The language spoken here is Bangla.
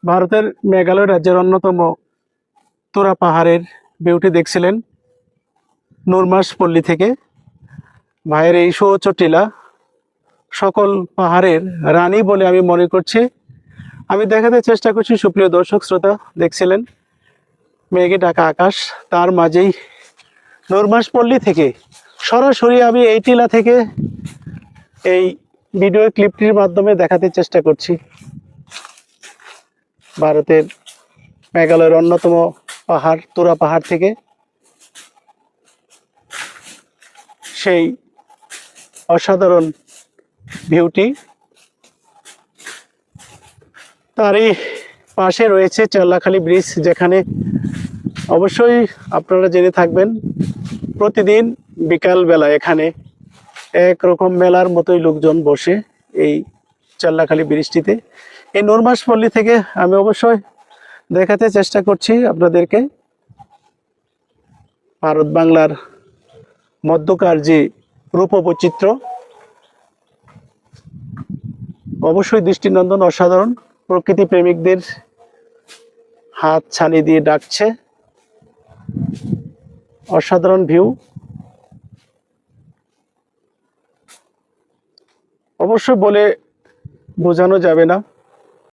ভারতের মেঘালয় রাজ্যের অন্যতম তোরা পাহাড়ের ভিউটি দেখছিলেন নুরমাস পল্লী থেকে। ভাইয়ের এই সুউচ্চ টিলা সকল পাহাড়ের রানী বলে আমি মনে করছি। আমি দেখাতে চেষ্টা করছি, সুপ্রিয় দর্শক শ্রোতা দেখছিলেন মেঘে ঢাকা আকাশ, তার মাঝেই নুরমাস পল্লী থেকে সরাসরি আমি এই টিলা থেকে এই ভিডিও ক্লিপটির মাধ্যমে দেখাতে চেষ্টা করছি ভারতের মেঘালয়ের অন্যতম পাহাড় তোরা পাহাড় থেকে সেই অসাধারণ ভিউটি। তারই পাশে রয়েছে চেল্লাখালী ব্রিজ, যেখানে অবশ্যই আপনারা জেনে থাকবেন প্রতিদিন বিকালবেলা এখানে একরকম মেলার মতোই লোকজন বসে এই চেল্লাখালী ব্রিজটিতে। এই নুরমাস পল্লী থেকে আমি অবশ্যই দেখাতে চেষ্টা করছি আপনাদেরকে ভারত বাংলার মধ্যকার যে রূপবৈচিত্র্য, অবশ্যই দৃষ্টিনন্দন, অসাধারণ, প্রকৃতি প্রেমিকদের হাত ছানি দিয়ে ডাকছে, অসাধারণ ভিউ। অবশ্যই বলে বোঝানো যাবে না